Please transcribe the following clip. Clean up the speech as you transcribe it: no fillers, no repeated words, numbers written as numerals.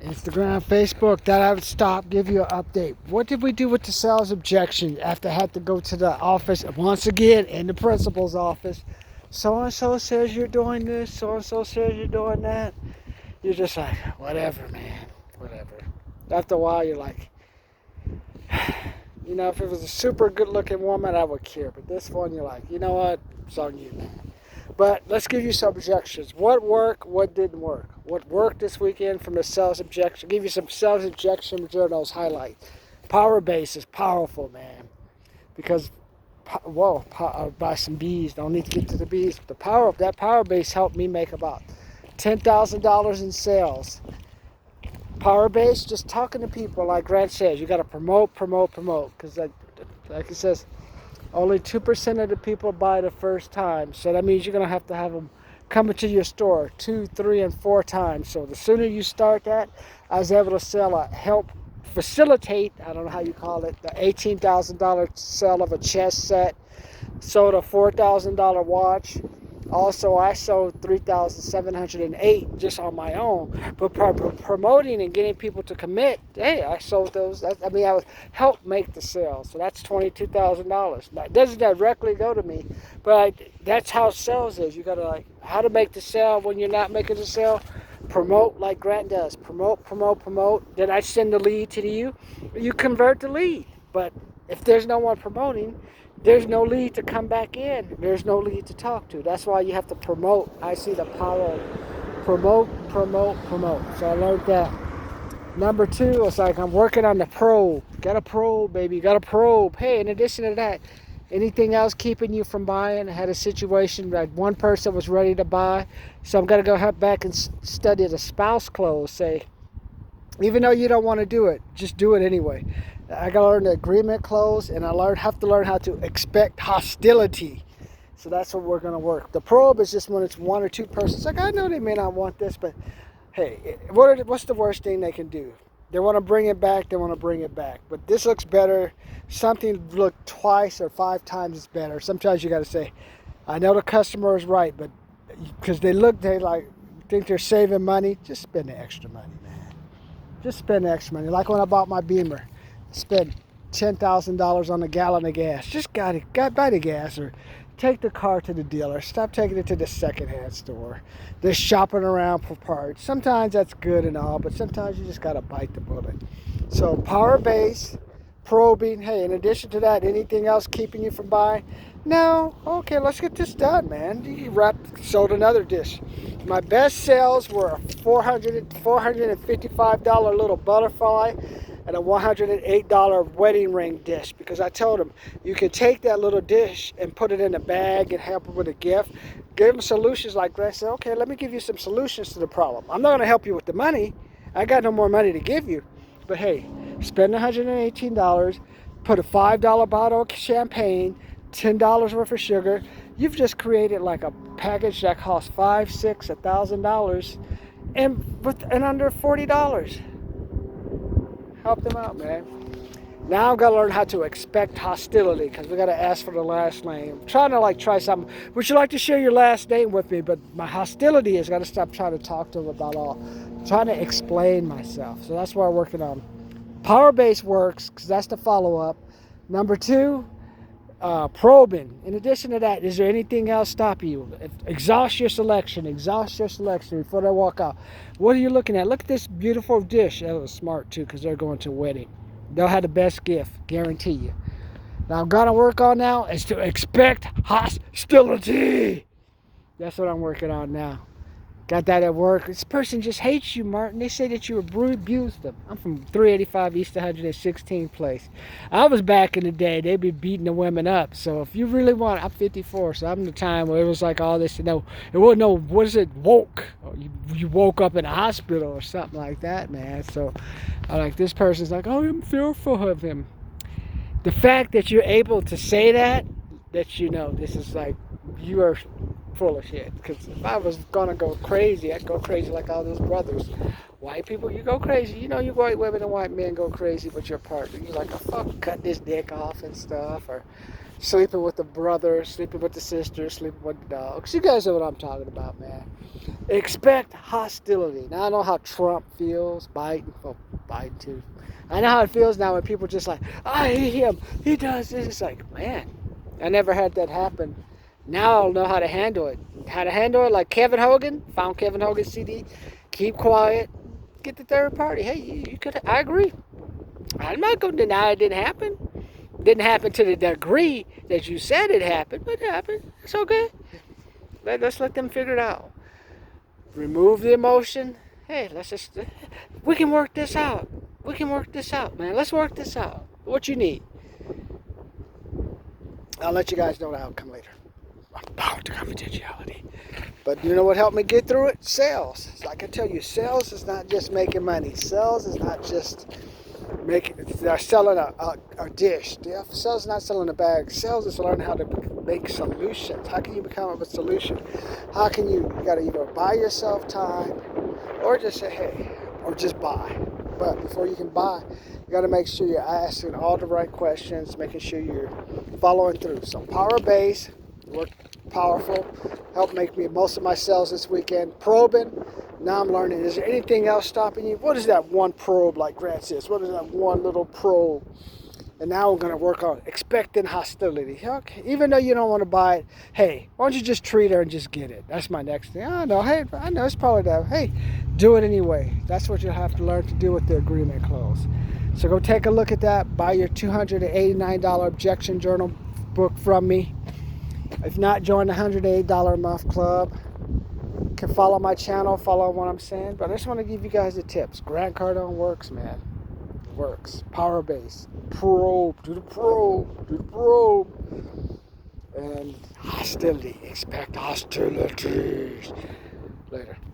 Instagram, Facebook, that I would stop, give you an update. What did we do with the sales objection after I had to go to the office once again in the principal's office? So-and-so says you're doing this, so-and-so says you're doing that. You're just like, whatever, man, whatever. After a while, you're like, if it was a super good-looking woman, I would care. But this one, you're like, you know what? It's on you, man. But let's give you some objections. What worked? What didn't work? What worked this weekend from the sales objection? Give you some sales objection journals highlights. Power base is powerful, man. Because, buy some bees. Don't need to get to the bees. The power of that power base helped me make about $10,000 in sales. Power base, just talking to people, like Grant says, you got to promote. Because like he says, only 2% of the people buy the first time. So that means you're going to have them come into your store 2, 3, and 4 times. So the sooner you start that, I was able to help facilitate, I don't know how you call it, the $18,000 sale of a chess set. Sold a $4,000 watch. Also, I sold $3,708 just on my own. But promoting and getting people to commit, hey, I sold those. I was helped make the sale. So that's $22,000. Now, it doesn't directly go to me, but that's how sales is. You got to how to make the sale when you're not making the sale. Promote like Grant does. Promote. Then I send the lead to you. You convert the lead. But if there's no one promoting, there's no lead to come back in. There's no lead to talk to. That's why you have to promote. I see the power of promote. So I learned that. Number 2, it's like I'm working on the probe. Got a probe, baby. Got a probe. Hey, in addition to that, anything else keeping you from buying? I had a situation like one person was ready to buy. So I'm going to go back and study the spouse clause. Say, even though you don't want to do it, just do it anyway. I got to learn the agreement clause, and have to learn how to expect hostility. So that's what we're going to work. The probe is just when it's 1 or 2 persons. Like, I know they may not want this, but hey, what's the worst thing they can do? They want to bring it back. But this looks better. Something looked twice or 5 times is better. Sometimes you got to say, I know the customer is right, but because they think they're saving money, just spend the extra money, man. Just spend the extra money. Like when I bought my Beamer. Spend $10,000 on a gallon of gas. Just buy the gas, or take the car to the dealer. Stop taking it to the secondhand store. They're shopping around for parts. Sometimes that's good and all, but sometimes you just gotta bite the bullet. So power base, probing. Hey, in addition to that, anything else keeping you from buying? No. Okay, let's get this done, man. You sold another dish. My best sales were a $455 little butterfly and a $108 wedding ring dish, because I told them you can take that little dish and put it in a bag and help them with a gift. Give them solutions. Like Grant said, okay, let me give you some solutions to the problem. I'm not going to help you with the money. I got no more money to give you. But hey, spend $118, put a $5 bottle of champagne, $10 worth of sugar. You've just created like a package that costs $5, $6, $1,000 and under $40. Help them out, man. Now I've got to learn how to expect hostility, because we got to ask for the last name. I'm trying to try something. Would you like to share your last name with me? But my hostility has got to stop trying to talk to them about trying to explain myself. So that's what I'm working on. Power base works, because that's the follow-up. Number 2, probing. In addition to that, is there anything else stopping you? Exhaust your selection before they walk out. What are you looking at? Look at this beautiful dish. That was smart too, because they're going to a wedding. They'll have the best gift, guarantee you. Now I'm gonna work on now is to expect hostility. That's what I'm working on now. Got that at work. This person just hates you, Martin. They say that you abused them. I'm from 385 East 116th Place. I was back in the day. They'd be beating the women up. So if you really want, I'm 54, so I'm the time where it was like all this, it wasn't no, what is it, woke. You woke up in a hospital or something like that, man. So this person's like, oh, I'm fearful of him. The fact that you're able to say that this is like, you are full of shit. Because if I was gonna go crazy, I'd go crazy like all those brothers. White people, you go crazy. You white women and white men go crazy with your partner. You're like, oh, fuck, cut this dick off and stuff. Or sleeping with the brother, sleeping with the sister, sleeping with the dogs. You guys know what I'm talking about, man. Expect hostility. Now I know how Trump feels, Biden too. I know how it feels now when people just like, I hate him, he does this. It's like, man, I never had that happen. Now I'll know how to handle it. How to handle it like Kevin Hogan, found Kevin Hogan's CD, keep quiet, get the third party. Hey, you could, I agree. I'm not going to deny it didn't happen. Didn't happen to the degree that you said it happened, but it happened. It's okay. Let's let them figure it out. Remove the emotion. Hey, we can work this out. We can work this out, man. Let's work this out. What you need. I'll let you guys know the outcome later. Power to confidentiality. But you know what helped me get through it? Sales. So I can tell you, sales is not just making money. Sales is not just they're selling a dish. Sales is not selling a bag. Sales is learning how to make solutions. How can you become a solution? How can you got to either buy yourself time or just say, hey, or just buy. But before you can buy, you got to make sure you're asking all the right questions, making sure you're following through. So power base, work powerful, helped make me most of my sales this weekend. Probing. Now I'm learning, is there anything else stopping you? What is that one probe, like Grant says? What is that one little probe? And now we're going to work on expecting hostility. Okay, even though you don't want to buy it, hey, why don't you just treat her and just get it? That's my next thing. I know, hey, I know it's probably that. Hey, do it anyway. That's what you'll have to learn to do with the agreement clause. So go take a look at that. Buy your $289 Objection Journal book from me. If not, join the $108 a month club. Can follow my channel, follow what I'm saying, but I just want to give you guys the tips. Grant Cardone works, man. Works. Power base. Probe. Do the probe. Do the probe. And hostility. Expect hostilities. Later.